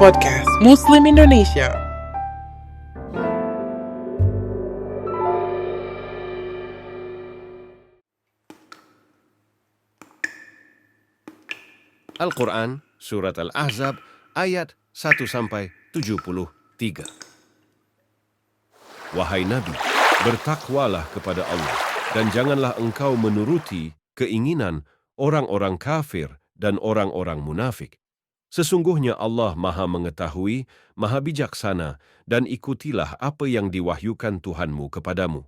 Podcast Muslim Indonesia. Al-Quran, Surat Al-Ahzab, ayat 1-73. Wahai Nabi, bertakwalah kepada Allah, dan janganlah engkau menuruti keinginan orang-orang kafir dan orang-orang munafik. Sesungguhnya Allah Maha Mengetahui, Maha Bijaksana, dan ikutilah apa yang diwahyukan Tuhanmu kepadamu.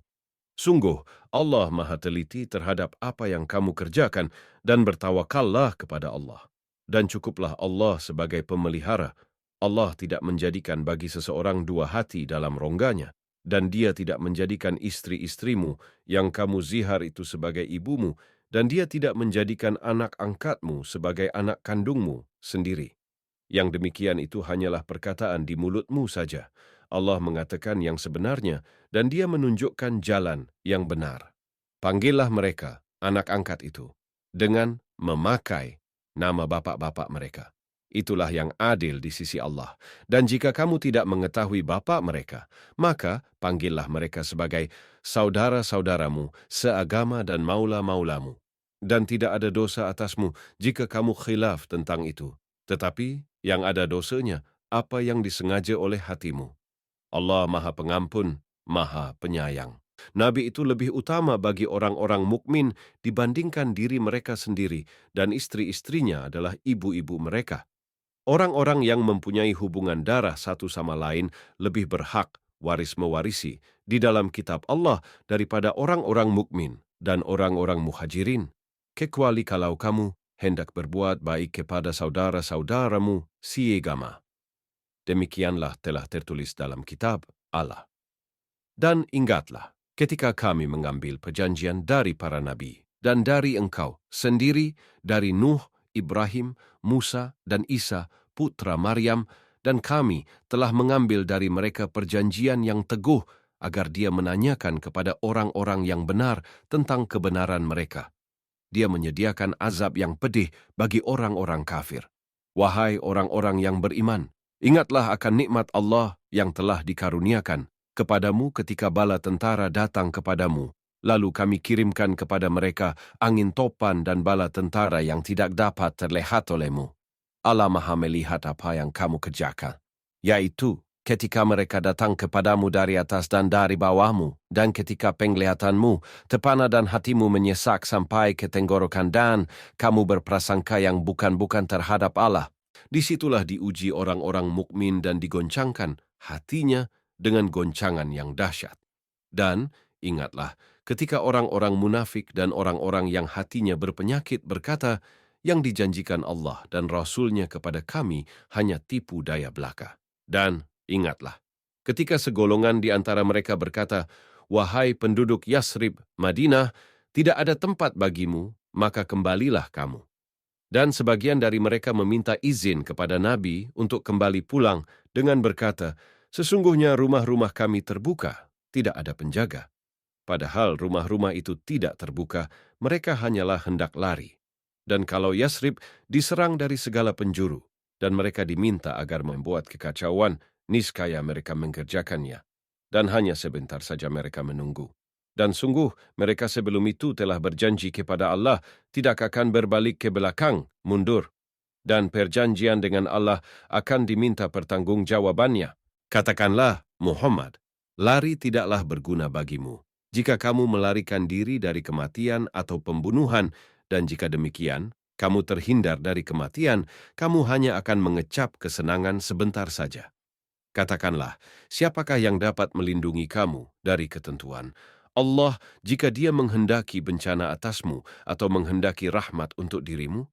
Sungguh, Allah Maha Teliti terhadap apa yang kamu kerjakan, dan bertawakallah kepada Allah. Dan cukuplah Allah sebagai pemelihara. Allah tidak menjadikan bagi seseorang dua hati dalam rongganya, dan Dia tidak menjadikan istri-istrimu yang kamu zihar itu sebagai ibumu, dan Dia tidak menjadikan anak angkatmu sebagai anak kandungmu sendiri. Yang demikian itu hanyalah perkataan di mulutmu saja. Allah mengatakan yang sebenarnya, dan Dia menunjukkan jalan yang benar. Panggillah mereka, anak angkat itu, dengan memakai nama bapak-bapak mereka. Itulah yang adil di sisi Allah. Dan jika kamu tidak mengetahui bapak mereka, maka panggillah mereka sebagai saudara-saudaramu, seagama dan maula-maulamu. Dan tidak ada dosa atasmu jika kamu khilaf tentang itu. Tetapi yang ada dosanya, apa yang disengaja oleh hatimu. Allah Maha Pengampun, Maha Penyayang. Nabi itu lebih utama bagi orang-orang mukmin dibandingkan diri mereka sendiri, dan istri-istrinya adalah ibu-ibu mereka. Orang-orang yang mempunyai hubungan darah satu sama lain lebih berhak waris-mewarisi di dalam kitab Allah daripada orang-orang mukmin dan orang-orang muhajirin, kecuali kalau kamu hendak berbuat baik kepada saudara-saudaramu seagama. Demikianlah telah tertulis dalam kitab Allah. Dan ingatlah, ketika kami mengambil perjanjian dari para nabi, dan dari engkau sendiri, dari Nuh, Ibrahim, Musa, dan Isa, putra Maryam, dan kami telah mengambil dari mereka perjanjian yang teguh, agar Dia menanyakan kepada orang-orang yang benar tentang kebenaran mereka. Dia menyediakan azab yang pedih bagi orang-orang kafir. Wahai orang-orang yang beriman, ingatlah akan nikmat Allah yang telah dikaruniakan kepadamu ketika bala tentara datang kepadamu. Lalu kami kirimkan kepada mereka angin topan dan bala tentara yang tidak dapat terlihat olehmu. Allah Maha melihat apa yang kamu kerjakan, yaitu ketika mereka datang kepadamu dari atas dan dari bawahmu, dan ketika penglihatanmu terpana dan hatimu menyesak sampai ke tenggorokan dan kamu berprasangka yang bukan-bukan terhadap Allah. Disitulah diuji orang-orang mukmin dan digoncangkan hatinya dengan goncangan yang dahsyat. Dan ingatlah, ketika orang-orang munafik dan orang-orang yang hatinya berpenyakit berkata, yang dijanjikan Allah dan Rasul-Nya kepada kami hanya tipu daya belaka. Dan ingatlah, ketika segolongan di antara mereka berkata, wahai penduduk Yasrib, Madinah, tidak ada tempat bagimu, maka kembalilah kamu. Dan sebagian dari mereka meminta izin kepada Nabi untuk kembali pulang dengan berkata, sesungguhnya rumah-rumah kami terbuka, tidak ada penjaga. Padahal rumah-rumah itu tidak terbuka, mereka hanyalah hendak lari. Dan kalau Yasrib diserang dari segala penjuru, dan mereka diminta agar membuat kekacauan, niscaya mereka mengerjakannya. Dan hanya sebentar saja mereka menunggu. Dan sungguh, mereka sebelum itu telah berjanji kepada Allah, tidak akan berbalik ke belakang, mundur. Dan perjanjian dengan Allah akan diminta pertanggungjawabannya. Katakanlah, Muhammad, lari tidaklah berguna bagimu, jika kamu melarikan diri dari kematian atau pembunuhan, dan jika demikian, kamu terhindar dari kematian, kamu hanya akan mengecap kesenangan sebentar saja. Katakanlah, siapakah yang dapat melindungi kamu dari ketentuan Allah jika Dia menghendaki bencana atasmu atau menghendaki rahmat untuk dirimu?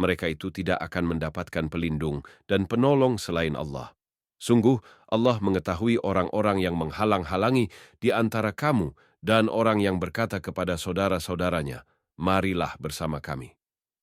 Mereka itu tidak akan mendapatkan pelindung dan penolong selain Allah. Sungguh, Allah mengetahui orang-orang yang menghalang-halangi di antara kamu dan orang yang berkata kepada saudara-saudaranya, marilah bersama kami.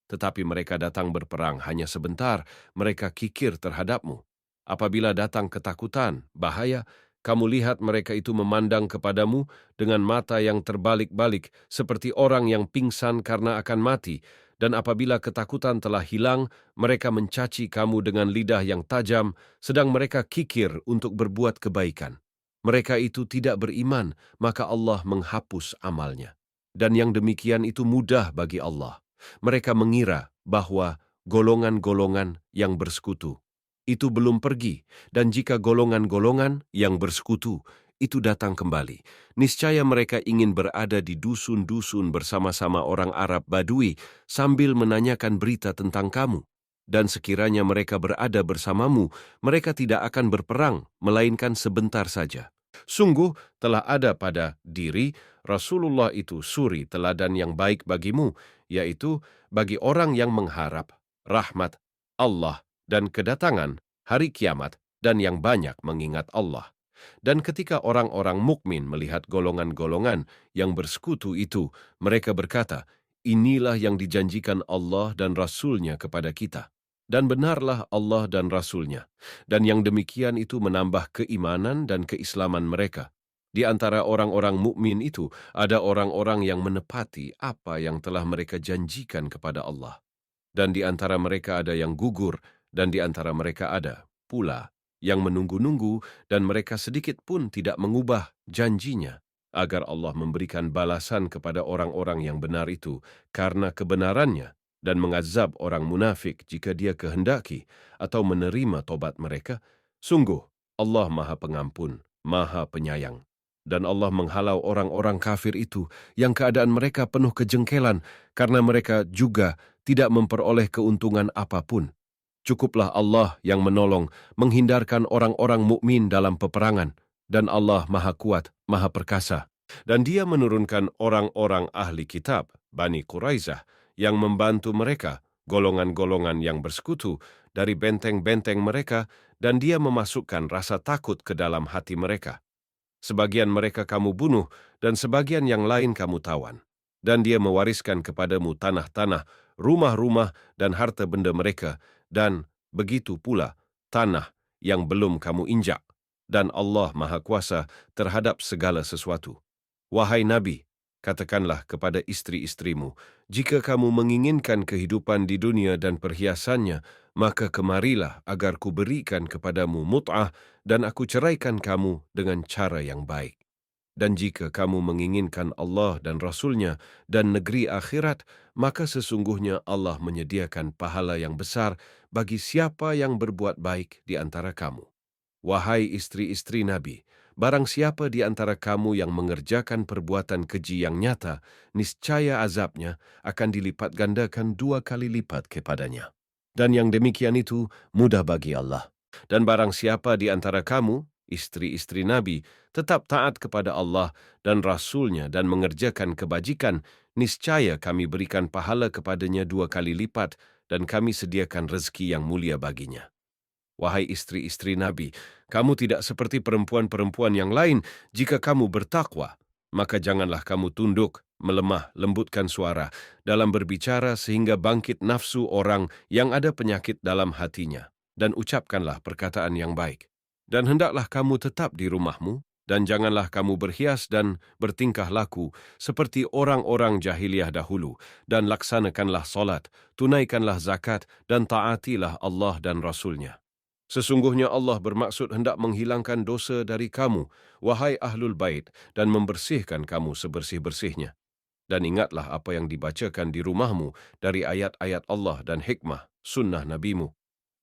Tetapi mereka datang berperang hanya sebentar, mereka kikir terhadapmu. Apabila datang ketakutan, bahaya, kamu lihat mereka itu memandang kepadamu dengan mata yang terbalik-balik, seperti orang yang pingsan karena akan mati, Dan apabila ketakutan telah hilang, mereka mencaci kamu dengan lidah yang tajam, sedang mereka kikir untuk berbuat kebaikan. Mereka itu tidak beriman, maka Allah menghapus amalnya. Dan yang demikian itu mudah bagi Allah. Mereka mengira bahwa golongan-golongan yang bersekutu itu belum pergi, dan jika golongan-golongan yang bersekutu itu datang kembali, niscaya mereka ingin berada di dusun-dusun bersama-sama orang Arab Badui sambil menanyakan berita tentang kamu. Dan sekiranya mereka berada bersamamu, mereka tidak akan berperang, melainkan sebentar saja. Sungguh telah ada pada diri Rasulullah itu suri teladan yang baik bagimu, yaitu bagi orang yang mengharap rahmat Allah dan kedatangan hari kiamat dan yang banyak mengingat Allah. Dan ketika orang-orang mukmin melihat golongan-golongan yang bersekutu itu, mereka berkata, inilah yang dijanjikan Allah dan Rasul-Nya kepada kita. Dan benarlah Allah dan Rasul-Nya. Dan yang demikian itu menambah keimanan dan keislaman mereka. Di antara orang-orang mukmin itu, ada orang-orang yang menepati apa yang telah mereka janjikan kepada Allah. Dan di antara mereka ada yang gugur, dan di antara mereka ada pula yang menunggu-nunggu, dan mereka sedikit pun tidak mengubah janjinya, agar Allah memberikan balasan kepada orang-orang yang benar itu karena kebenarannya, dan mengazab orang munafik jika dia kehendaki atau menerima tobat mereka. Sungguh, Allah Maha Pengampun, Maha Penyayang. Dan Allah menghalau orang-orang kafir itu yang keadaan mereka penuh kejengkelan karena mereka juga tidak memperoleh keuntungan apapun. Cukuplah Allah yang menolong menghindarkan orang-orang mukmin dalam peperangan, dan Allah Maha Kuat, Maha Perkasa. Dan Dia menurunkan orang-orang ahli kitab, Bani Quraizah, yang membantu mereka, golongan-golongan yang bersekutu, dari benteng-benteng mereka, dan Dia memasukkan rasa takut ke dalam hati mereka. Sebagian mereka kamu bunuh, dan sebagian yang lain kamu tawan. Dan Dia mewariskan kepadamu tanah-tanah, rumah-rumah, dan harta benda mereka, dan begitu pula tanah yang belum kamu injak. Dan Allah Maha Kuasa terhadap segala sesuatu. Wahai Nabi, katakanlah kepada istri-istrimu, jika kamu menginginkan kehidupan di dunia dan perhiasannya, maka kemarilah agar kuberikan kepadamu mut'ah dan aku ceraikan kamu dengan cara yang baik. Dan jika kamu menginginkan Allah dan Rasul-Nya dan negeri akhirat, maka sesungguhnya Allah menyediakan pahala yang besar bagi siapa yang berbuat baik di antara kamu. Wahai istri-istri Nabi, barang siapa di antara kamu yang mengerjakan perbuatan keji yang nyata, niscaya azabnya akan dilipat gandakan 2 kali lipat kepadanya. Dan yang demikian itu mudah bagi Allah. Dan barang siapa di antara kamu, istri-istri Nabi, tetap taat kepada Allah dan Rasul-Nya dan mengerjakan kebajikan, niscaya kami berikan pahala kepadanya 2 kali lipat dan kami sediakan rezeki yang mulia baginya. Wahai istri-istri Nabi, kamu tidak seperti perempuan-perempuan yang lain. Jika kamu bertakwa, maka janganlah kamu tunduk, melemah, lembutkan suara dalam berbicara sehingga bangkit nafsu orang yang ada penyakit dalam hatinya, dan ucapkanlah perkataan yang baik. Dan hendaklah kamu tetap di rumahmu, dan janganlah kamu berhias dan bertingkah laku seperti orang-orang jahiliyah dahulu, dan laksanakanlah solat, tunaikanlah zakat, dan taatilah Allah dan Rasul-Nya. Sesungguhnya Allah bermaksud hendak menghilangkan dosa dari kamu, wahai Ahlul Bait, dan membersihkan kamu sebersih-bersihnya. Dan ingatlah apa yang dibacakan di rumahmu dari ayat-ayat Allah dan hikmah sunnah nabimu.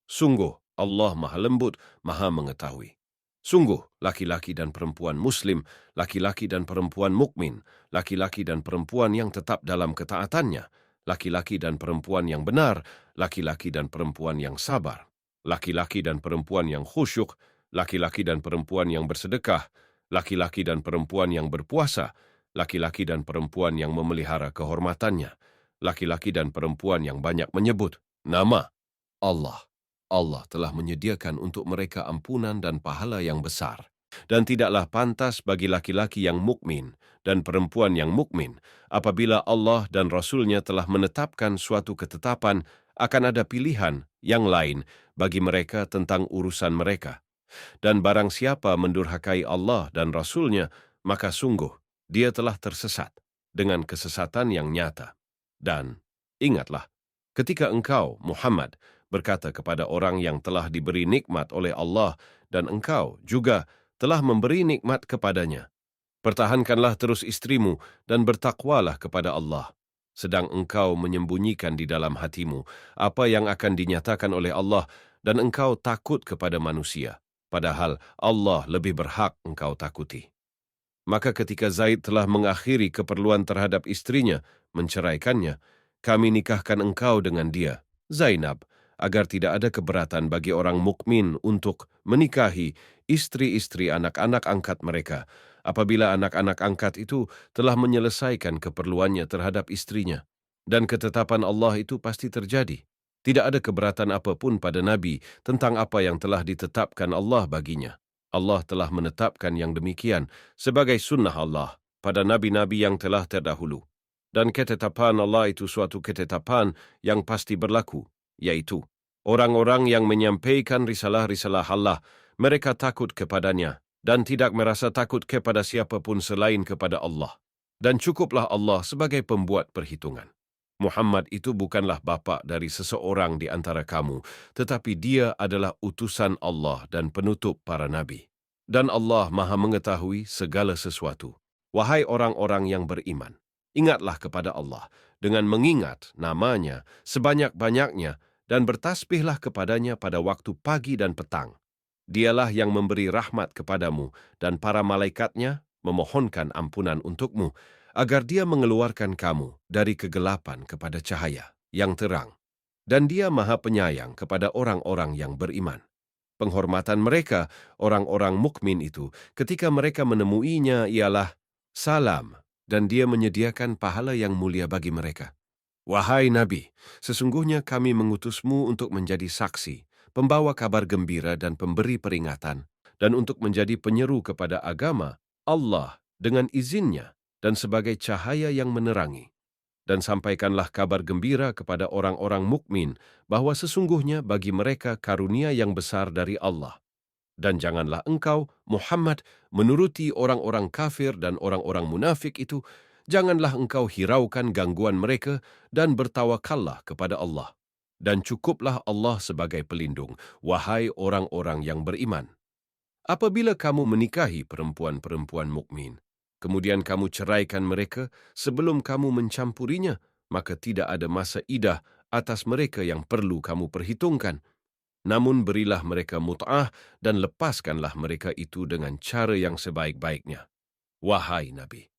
Sungguh Allah Maha Lembut, Maha Mengetahui. Sungguh laki-laki dan perempuan muslim, laki-laki dan perempuan mukmin, laki-laki dan perempuan yang tetap dalam ketaatannya, laki-laki dan perempuan yang benar, laki-laki dan perempuan yang sabar, laki-laki dan perempuan yang khusyuk, laki-laki dan perempuan yang bersedekah, laki-laki dan perempuan yang berpuasa, laki-laki dan perempuan yang memelihara kehormatannya, laki-laki dan perempuan yang banyak menyebut nama Allah. Allah telah menyediakan untuk mereka ampunan dan pahala yang besar. Dan tidaklah pantas bagi laki-laki yang mukmin dan perempuan yang mukmin apabila Allah dan Rasul-Nya telah menetapkan suatu ketetapan akan ada pilihan yang lain bagi mereka tentang urusan mereka. Dan barang siapa mendurhakai Allah dan Rasul-Nya, maka sungguh dia telah tersesat dengan kesesatan yang nyata. Dan Ingatlah, ketika engkau, Muhammad, berkata kepada orang yang telah diberi nikmat oleh Allah dan engkau juga telah memberi nikmat kepadanya, pertahankanlah terus istrimu dan bertakwalah kepada Allah. Sedang engkau menyembunyikan di dalam hatimu apa yang akan dinyatakan oleh Allah dan engkau takut kepada manusia, padahal Allah lebih berhak engkau takuti. Maka ketika Zaid telah mengakhiri keperluan terhadap istrinya, menceraikannya, kami nikahkan engkau dengan dia, Zainab, agar tidak ada keberatan bagi orang mukmin untuk menikahi istri-istri anak-anak angkat mereka, apabila anak-anak angkat itu telah menyelesaikan keperluannya terhadap istrinya. Dan ketetapan Allah itu pasti terjadi. Tidak ada keberatan apapun pada Nabi tentang apa yang telah ditetapkan Allah baginya. Allah telah menetapkan yang demikian sebagai sunnah Allah pada nabi-nabi yang telah terdahulu. Dan ketetapan Allah itu suatu ketetapan yang pasti berlaku, yaitu orang-orang yang menyampaikan risalah-risalah Allah, mereka takut kepadanya dan tidak merasa takut kepada siapapun selain kepada Allah. Dan cukuplah Allah sebagai pembuat perhitungan. Muhammad itu bukanlah bapa dari seseorang di antara kamu, tetapi dia adalah utusan Allah dan penutup para nabi. Dan Allah Maha mengetahui segala sesuatu. Wahai orang-orang yang beriman, ingatlah kepada Allah dengan mengingat namanya sebanyak-banyaknya dan bertasbihlah kepadanya pada waktu pagi dan petang. Dialah yang memberi rahmat kepadamu dan para malaikatnya memohonkan ampunan untukmu, agar dia mengeluarkan kamu dari kegelapan kepada cahaya yang terang. Dan dia Maha Penyayang kepada orang-orang yang beriman. Penghormatan mereka, orang-orang mukmin itu, ketika mereka menemuinya ialah salam, dan dia menyediakan pahala yang mulia bagi mereka. Wahai Nabi, sesungguhnya kami mengutusmu untuk menjadi saksi, pembawa kabar gembira dan pemberi peringatan, dan untuk menjadi penyeru kepada agama Allah dengan izinnya, dan sebagai cahaya yang menerangi. Dan sampaikanlah kabar gembira kepada orang-orang mukmin bahwa sesungguhnya bagi mereka karunia yang besar dari Allah. Dan janganlah engkau, Muhammad, menuruti orang-orang kafir dan orang-orang munafik itu. Janganlah engkau hiraukan gangguan mereka dan bertawakallah kepada Allah. Dan cukuplah Allah sebagai pelindung, wahai orang-orang yang beriman. Apabila kamu menikahi perempuan-perempuan mukmin, kemudian kamu ceraikan mereka sebelum kamu mencampurinya, maka tidak ada masa idah atas mereka yang perlu kamu perhitungkan. Namun berilah mereka mut'ah dan lepaskanlah mereka itu dengan cara yang sebaik-baiknya. Wahai Nabi,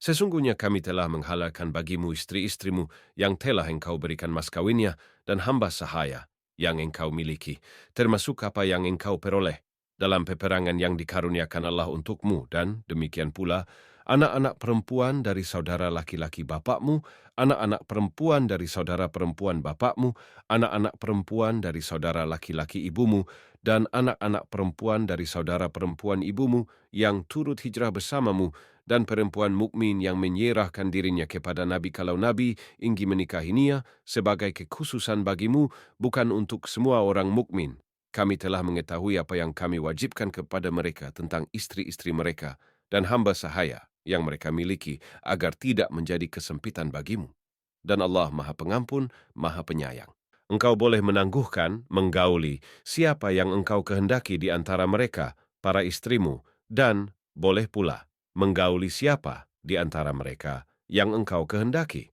sesungguhnya kami telah menghalalkan bagimu istri-istrimu yang telah engkau berikan mas kawinnya dan hamba sahaya yang engkau miliki, termasuk apa yang engkau peroleh dalam peperangan yang dikaruniakan Allah untukmu, dan demikian pula anak-anak perempuan dari saudara laki-laki bapakmu, anak-anak perempuan dari saudara perempuan bapakmu, anak-anak perempuan dari saudara laki-laki ibumu, dan anak-anak perempuan dari saudara perempuan ibumu yang turut hijrah bersamamu, dan perempuan mukmin yang menyerahkan dirinya kepada Nabi kalau Nabi ingin menikahinya sebagai kekhususan bagimu, bukan untuk semua orang mukmin. Kami telah mengetahui apa yang kami wajibkan kepada mereka tentang istri-istri mereka dan hamba sahaya yang mereka miliki, agar tidak menjadi kesempitan bagimu. Dan Allah Maha Pengampun, Maha Penyayang. Engkau boleh menangguhkan, menggauli siapa yang engkau kehendaki di antara mereka, para istrimu, dan boleh pula menggauli siapa di antara mereka yang engkau kehendaki.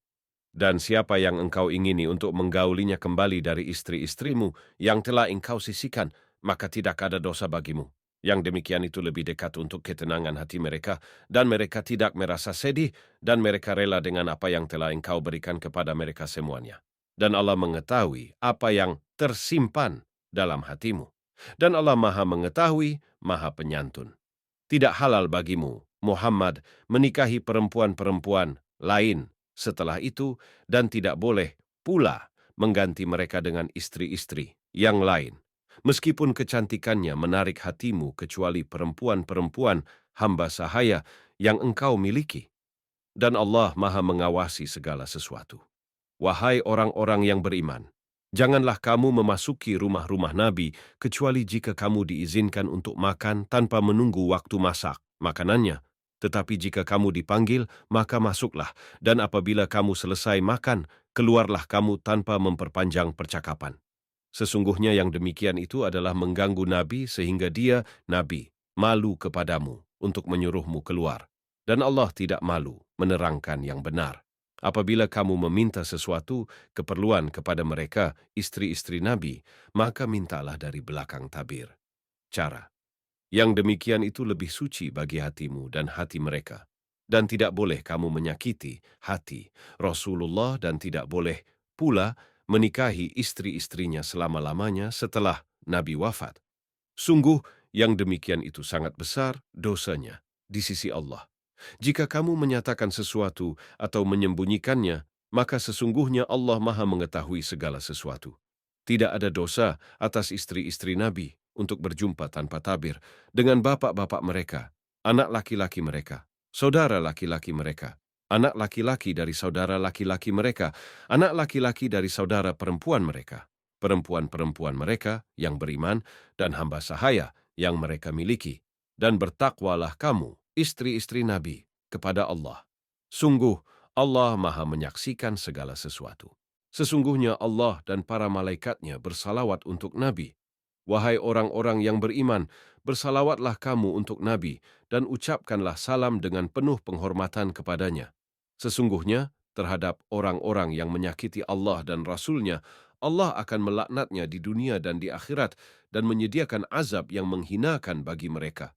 Dan siapa yang engkau ingini untuk menggaulinya kembali dari istri-istrimu yang telah engkau sisihkan, maka tidak ada dosa bagimu. Yang demikian itu lebih dekat untuk ketenangan hati mereka, dan mereka tidak merasa sedih, dan mereka rela dengan apa yang telah engkau berikan kepada mereka semuanya. Dan Allah mengetahui apa yang tersimpan dalam hatimu. Dan Allah Maha mengetahui, Maha Penyantun. Tidak halal bagimu, Muhammad, menikahi perempuan-perempuan lain setelah itu, dan tidak boleh pula mengganti mereka dengan istri-istri yang lain, meskipun kecantikannya menarik hatimu, kecuali perempuan-perempuan hamba sahaya yang engkau miliki. Dan Allah Maha mengawasi segala sesuatu. Wahai orang-orang yang beriman, janganlah kamu memasuki rumah-rumah Nabi kecuali jika kamu diizinkan untuk makan tanpa menunggu waktu masak makanannya. Tetapi jika kamu dipanggil, maka masuklah, dan apabila kamu selesai makan, keluarlah kamu tanpa memperpanjang percakapan. Sesungguhnya yang demikian itu adalah mengganggu Nabi sehingga dia, Nabi, malu kepadamu untuk menyuruhmu keluar. Dan Allah tidak malu menerangkan yang benar. Apabila kamu meminta sesuatu keperluan kepada mereka, istri-istri Nabi, maka mintalah dari belakang tabir. Cara. Yang demikian itu lebih suci bagi hatimu dan hati mereka. Dan tidak boleh kamu menyakiti hati Rasulullah dan tidak boleh pula menikahi istri-istrinya selama-lamanya setelah Nabi wafat. Sungguh, yang demikian itu sangat besar dosanya di sisi Allah. Jika kamu menyatakan sesuatu atau menyembunyikannya, maka sesungguhnya Allah Maha mengetahui segala sesuatu. Tidak ada dosa atas istri-istri Nabi untuk berjumpa tanpa tabir dengan bapak-bapak mereka, anak laki-laki mereka, saudara laki-laki mereka, anak laki-laki dari saudara laki-laki mereka, anak laki-laki dari saudara perempuan mereka, perempuan-perempuan mereka yang beriman, dan hamba sahaya yang mereka miliki. Dan bertakwalah kamu, istri-istri Nabi, kepada Allah. Sungguh, Allah Maha menyaksikan segala sesuatu. Sesungguhnya Allah dan para malaikatnya bersalawat untuk Nabi. Wahai orang-orang yang beriman, bersalawatlah kamu untuk Nabi dan ucapkanlah salam dengan penuh penghormatan kepadanya. Sesungguhnya, terhadap orang-orang yang menyakiti Allah dan Rasul-Nya, Allah akan melaknatnya di dunia dan di akhirat dan menyediakan azab yang menghinakan bagi mereka.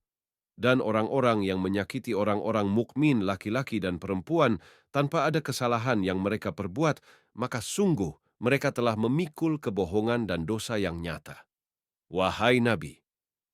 Dan orang-orang yang menyakiti orang-orang mukmin laki-laki dan perempuan tanpa ada kesalahan yang mereka perbuat, maka sungguh mereka telah memikul kebohongan dan dosa yang nyata. Wahai Nabi,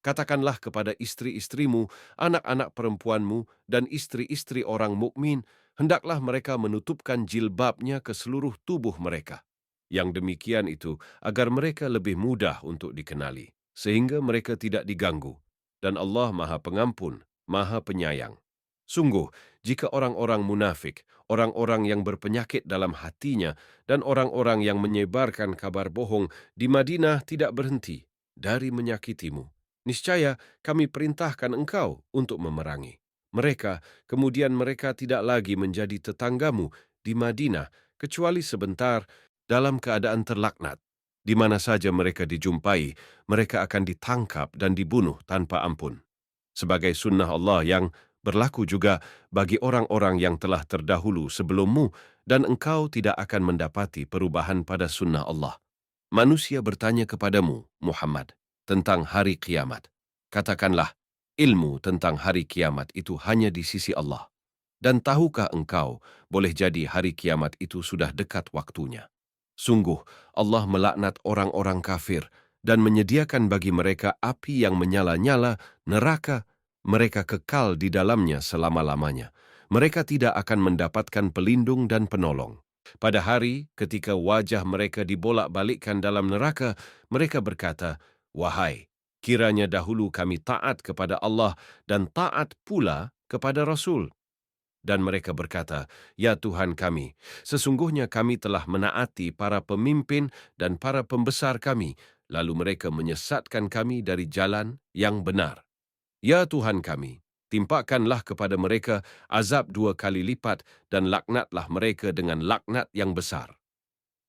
katakanlah kepada istri-istrimu, anak-anak perempuanmu, dan istri-istri orang mukmin, hendaklah mereka menutupkan jilbabnya ke seluruh tubuh mereka. Yang demikian itu agar mereka lebih mudah untuk dikenali, sehingga mereka tidak diganggu. Dan Allah Maha Pengampun, Maha Penyayang. Sungguh, jika orang-orang munafik, orang-orang yang berpenyakit dalam hatinya, dan orang-orang yang menyebarkan kabar bohong di Madinah tidak berhenti dari menyakitimu, niscaya kami perintahkan engkau untuk memerangi mereka, kemudian mereka tidak lagi menjadi tetanggamu di Madinah, kecuali sebentar dalam keadaan terlaknat. Di mana saja mereka dijumpai, mereka akan ditangkap dan dibunuh tanpa ampun. Sebagai sunnah Allah yang berlaku juga bagi orang-orang yang telah terdahulu sebelummu, dan engkau tidak akan mendapati perubahan pada sunnah Allah. Manusia bertanya kepadamu, Muhammad, tentang hari kiamat. Katakanlah, ilmu tentang hari kiamat itu hanya di sisi Allah. Dan tahukah engkau, boleh jadi hari kiamat itu sudah dekat waktunya. Sungguh, Allah melaknat orang-orang kafir dan menyediakan bagi mereka api yang menyala-nyala, neraka, mereka kekal di dalamnya selama-lamanya. Mereka tidak akan mendapatkan pelindung dan penolong. Pada hari ketika wajah mereka dibolak-balikkan dalam neraka, mereka berkata, "Wahai, kiranya dahulu kami taat kepada Allah dan taat pula kepada Rasul." Dan mereka berkata, "Ya Tuhan kami, sesungguhnya kami telah menaati para pemimpin dan para pembesar kami, lalu mereka menyesatkan kami dari jalan yang benar. Ya Tuhan kami, timpakanlah kepada mereka azab 2 kali lipat dan laknatlah mereka dengan laknat yang besar."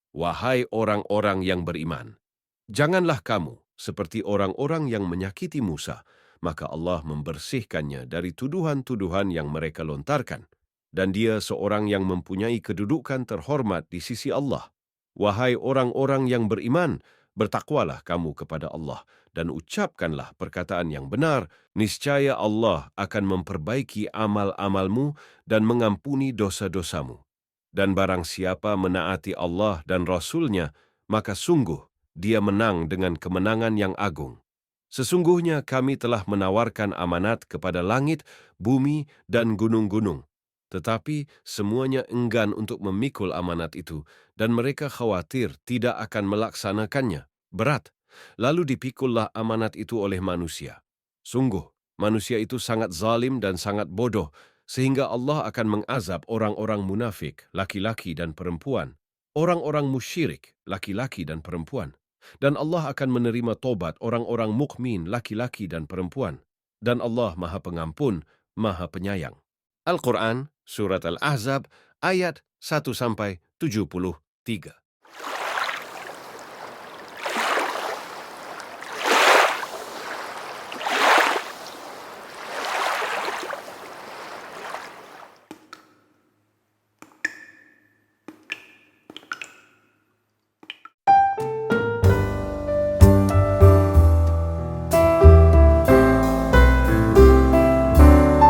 Wahai orang-orang yang beriman, janganlah kamu seperti orang-orang yang menyakiti Musa, maka Allah membersihkannya dari tuduhan-tuduhan yang mereka lontarkan, dan dia seorang yang mempunyai kedudukan terhormat di sisi Allah. Wahai orang-orang yang beriman, bertakwalah kamu kepada Allah, dan ucapkanlah perkataan yang benar, niscaya Allah akan memperbaiki amal-amalmu dan mengampuni dosa-dosamu. Dan barang siapa menaati Allah dan Rasul-Nya, maka sungguh dia menang dengan kemenangan yang agung. Sesungguhnya kami telah menawarkan amanat kepada langit, bumi, dan gunung-gunung. Tetapi semuanya enggan untuk memikul amanat itu, dan mereka khawatir tidak akan melaksanakannya. Berat. Lalu dipikullah amanat itu oleh manusia. Sungguh, manusia itu sangat zalim dan sangat bodoh, sehingga Allah akan mengazab orang-orang munafik, laki-laki dan perempuan, orang-orang musyrik, laki-laki dan perempuan. Dan Allah akan menerima tobat orang-orang mukmin laki-laki dan perempuan. Dan Allah Maha Pengampun, Maha Penyayang. Al-Quran, Surat Al-Ahzab, ayat 1-70. 3.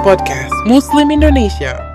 Podcast Muslim Indonesia.